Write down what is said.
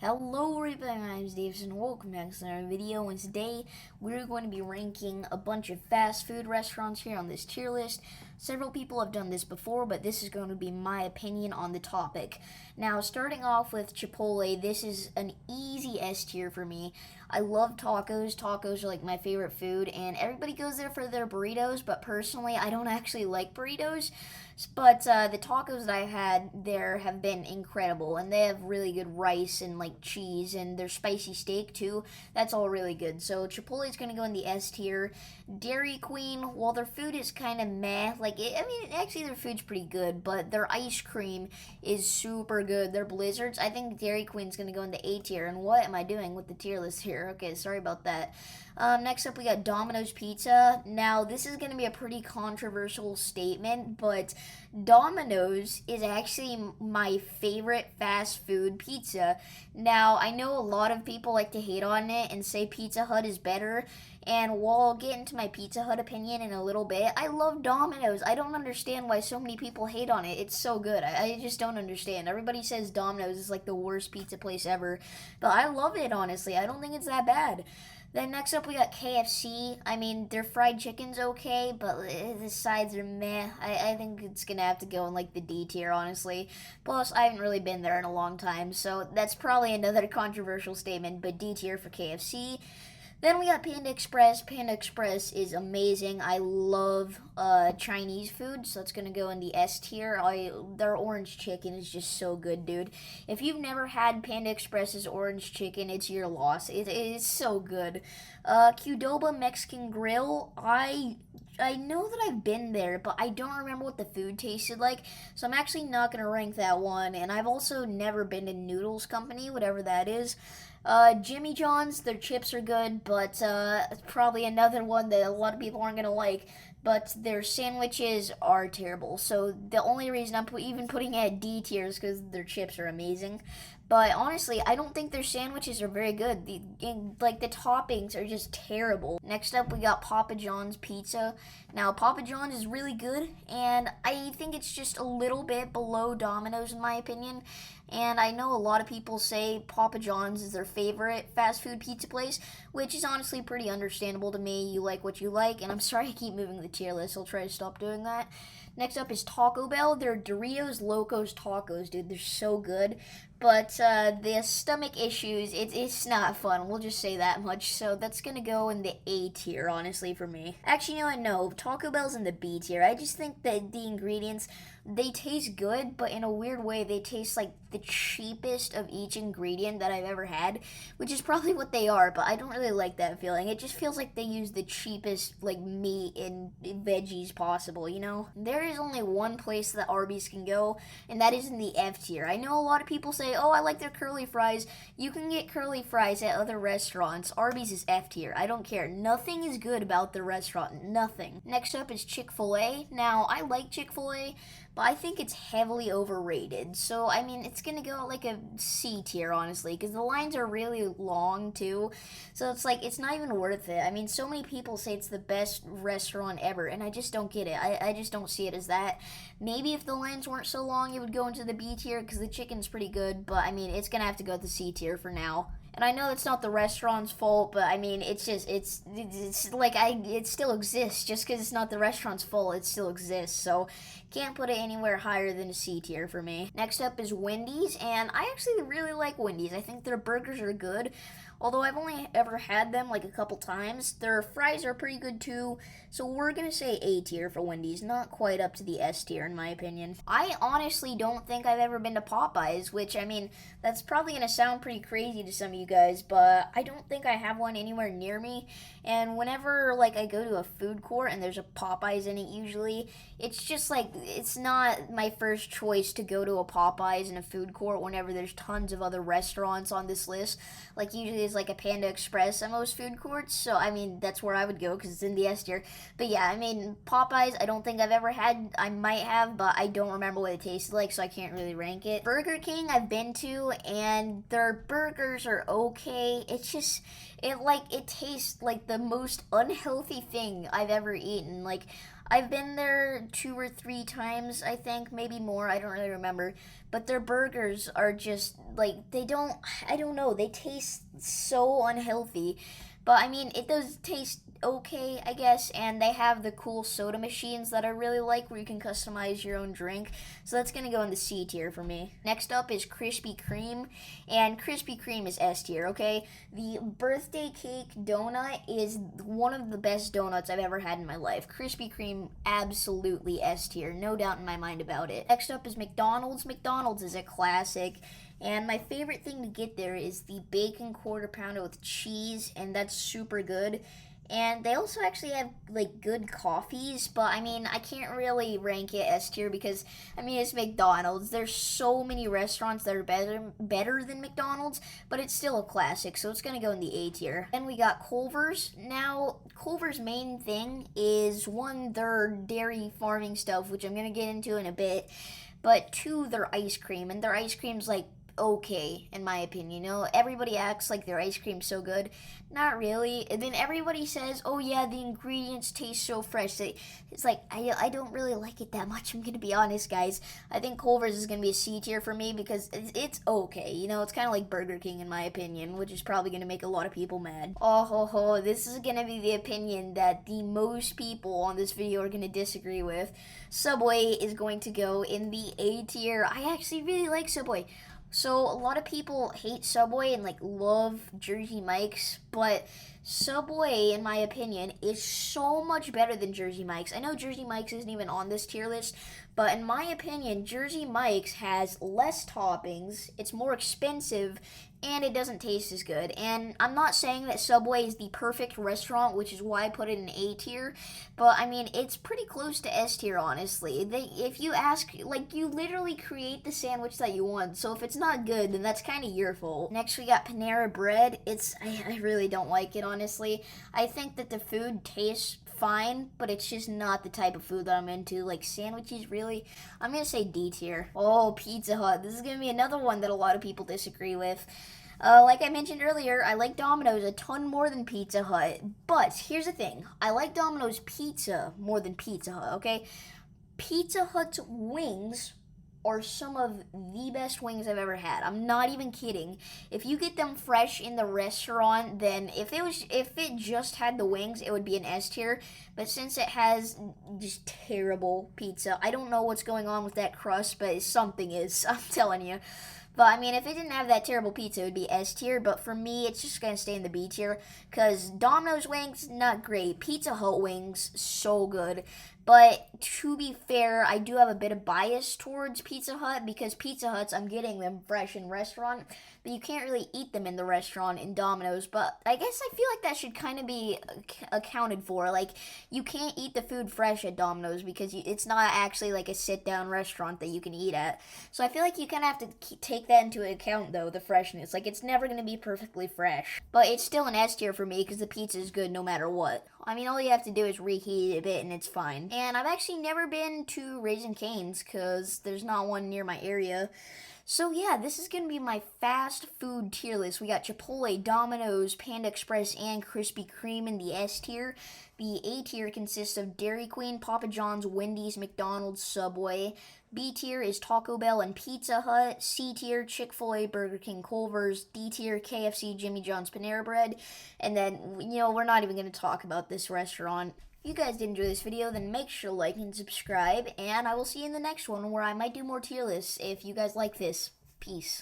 Hello everybody, my name is Davis and welcome back to another video, and today we're going to be ranking a bunch of fast food restaurants here on this tier list. Several people have done this before, but this is going to be my opinion on the topic. Now, starting off with Chipotle, this is an easy S tier for me. I love tacos. Tacos are like my favorite food, and everybody goes there for their burritos, but personally, I don't actually like burritos. But the tacos that I've had there have been incredible, and they have really good rice and like cheese, and their spicy steak too. That's all really good. So Chipotle is gonna go in the S tier. Dairy Queen, while their food is kind of meh, actually their food's pretty good, but their ice cream is super good. Their blizzards, I think Dairy Queen's gonna go in the A tier. And what am I doing with the tier list here? Okay, sorry about that. Next up, we got Domino's Pizza. Now, this is going to be a pretty controversial statement, but Domino's is actually my favorite fast food pizza. Now, I know a lot of people like to hate on it and say Pizza Hut is better, and while I'll get into my Pizza Hut opinion in a little bit, I love Domino's. I don't understand why so many people hate on it. It's so good. I just don't understand. Everybody says Domino's is like the worst pizza place ever, but I love it, honestly. I don't think it's that bad. Then next up we got KFC. I mean, their fried chicken's okay, but the sides are meh. I think it's gonna have to go in like the D tier, honestly. Plus, I haven't really been there in a long time, so that's probably another controversial statement, but D tier for KFC. Then we got Panda Express. Panda Express is amazing. I love Chinese food, so it's gonna go in the S tier. Their orange chicken is just so good, dude. If you've never had Panda Express's orange chicken, it's your loss. It is so good. Qdoba Mexican Grill. I know that I've been there, but I don't remember what the food tasted like, so I'm actually not gonna rank that one. And I've also never been to Noodles Company, whatever that is. Jimmy John's, their chips are good, but probably another one that a lot of people aren't gonna like. But their sandwiches are terrible. So the only reason I'm even putting it at D tier is because their chips are amazing. But honestly, I don't think their sandwiches are very good. The toppings are just terrible. Next up, we got Papa John's Pizza. Now, Papa John's is really good, and I think it's just a little bit below Domino's in my opinion. And I know a lot of people say Papa John's is their favorite fast food pizza place, which is honestly pretty understandable to me. You like what you like, and I'm sorry I keep moving the tier list. I'll try to stop doing that. Next up is Taco Bell. Their Doritos Locos Tacos, dude. They're so good. But the stomach issues, it's not fun. We'll just say that much. So that's going to go in the A tier, honestly, for me. Actually, you know what? No, Taco Bell's in the B tier. I just think that the ingredients, they taste good, but in a weird way, they taste like the cheapest of each ingredient that I've ever had, which is probably what they are, but I don't really like that feeling. It just feels like they use the cheapest, like, meat and veggies possible, you know? There is only one place that Arby's can go, and that is in the F tier. I know a lot of people say, oh, I like their curly fries. You can get curly fries at other restaurants. Arby's is F tier. I don't care. Nothing is good about the restaurant. Nothing. Next up is Chick-fil-A. Now, I like Chick-fil-A, but I think it's heavily overrated. So, I mean, it's gonna go like a C tier, honestly, because the lines are really long, too. So it's like, it's not even worth it. I mean, so many people say it's the best restaurant ever, and I just don't get it. I just don't see it as that. Maybe if the lines weren't so long, it would go into the B tier, because the chicken's pretty good, but I mean, it's gonna have to go to the C tier for now. And I know it's not the restaurant's fault, but I mean, it still exists. Just because it's not the restaurant's fault, it still exists. So, can't put it anywhere higher than a C tier for me. Next up is Wendy's, and I actually really like Wendy's. I think their burgers are good, although I've only ever had them like a couple times. Their fries are pretty good too, so we're gonna say A tier for Wendy's, not quite up to the S tier in my opinion. I honestly don't think I've ever been to Popeyes, which, I mean, that's probably gonna sound pretty crazy to some of you guys, but I don't think I have one anywhere near me. And whenever like I go to a food court and there's a Popeyes in it, usually it's just like, it's not my first choice to go to a Popeyes in a food court whenever there's tons of other restaurants on this list. Like, usually it's like a Panda Express at most food courts, so I mean, that's where I would go because it's in the S tier. But yeah, I mean, Popeyes, I don't think I've ever had. I might have, but I don't remember what it tasted like, so I can't really rank it. Burger King, I've been to, and their burgers are okay. It's just, it tastes like the most unhealthy thing I've ever eaten. Like, I've been there 2 or 3 times, I think, maybe more. I don't really remember. But their burgers are just like I don't know, they taste so unhealthy. But I mean, it does taste okay, I guess, and they have the cool soda machines that I really like where you can customize your own drink. So that's gonna go in the C tier for me. Next up is Krispy Kreme, and Krispy Kreme is S tier, okay? The birthday cake donut is one of the best donuts I've ever had in my life. Krispy Kreme, absolutely S tier, no doubt in my mind about it. Next up is McDonald's. McDonald's is a classic. And my favorite thing to get there is the bacon quarter pounder with cheese, and that's super good. And they also actually have like good coffees, but I mean, I can't really rank it S tier because I mean it's McDonald's. There's so many restaurants that are better than McDonald's, but it's still a classic, so it's gonna go in the A tier. Then we got Culver's. Now, Culver's main thing is one, their dairy farming stuff, which I'm gonna get into in a bit, but two, their ice cream, and their ice cream's like okay in my opinion. You know, everybody acts like their ice cream's so good. Not really. And then everybody says, oh yeah, the ingredients taste so fresh. It's like I don't really like it that much, I'm gonna be honest, guys. I think Culver's is gonna be a C tier for me because it's okay. You know, it's kind of like Burger King in my opinion, which is probably gonna make a lot of people mad. Oh ho ho, this is gonna be the opinion that the most people on this video are gonna disagree with. Subway is going to go in the A tier. I actually really like Subway. So a lot of people hate Subway and like love Jersey Mike's, but Subway, in my opinion, is so much better than Jersey Mike's. I know Jersey Mike's isn't even on this tier list, but in my opinion, Jersey Mike's has less toppings, it's more expensive, and it doesn't taste as good. And I'm not saying that Subway is the perfect restaurant, which is why I put it in A tier, but I mean, it's pretty close to S tier, honestly. If you ask, like, you literally create the sandwich that you want, so if it's not good, then that's kind of your fault. Next, we got Panera Bread. I really don't like it, honestly. I think that the food tastes fine, but it's just not the type of food that I'm into. Like sandwiches, really? I'm gonna say D tier. Oh, Pizza Hut. This is gonna be another one that a lot of people disagree with. Like I mentioned earlier, I like Domino's a ton more than Pizza Hut. But here's the thing. I like Domino's pizza more than Pizza Hut, okay? Pizza Hut's wings are some of the best wings I've ever had. I'm not even kidding. If you get them fresh in the restaurant, then if it just had the wings, it would be an S tier. But since it has just terrible pizza, I don't know what's going on with that crust, but something is, I'm telling you. But I mean, if it didn't have that terrible pizza, it would be S tier. But for me, it's just gonna stay in the B tier because Domino's wings not great. Pizza Hut wings so good. But to be fair, I do have a bit of bias towards Pizza Hut because Pizza Huts, I'm getting them fresh in restaurant, but you can't really eat them in the restaurant in Domino's. But I guess I feel like that should kind of be accounted for. Like, you can't eat the food fresh at Domino's because it's not actually like a sit-down restaurant that you can eat at. So I feel like you kind of have to take that into account, though, the freshness. Like, it's never going to be perfectly fresh. But it's still an S tier for me because the pizza is good no matter what. I mean, all you have to do is reheat it a bit and it's fine. And I've actually never been to Raising Cane's because there's not one near my area. So yeah, this is going to be my fast food tier list. We got Chipotle, Domino's, Panda Express, and Krispy Kreme in the S tier. The A tier consists of Dairy Queen, Papa John's, Wendy's, McDonald's, Subway. B tier is Taco Bell and Pizza Hut. C tier, Chick-fil-A, Burger King, Culver's. D tier, KFC, Jimmy John's, Panera Bread. And then, you know, we're not even going to talk about this restaurant. If you guys did enjoy this video, then make sure to like and subscribe. And I will see you in the next one where I might do more tier lists if you guys like this. Peace.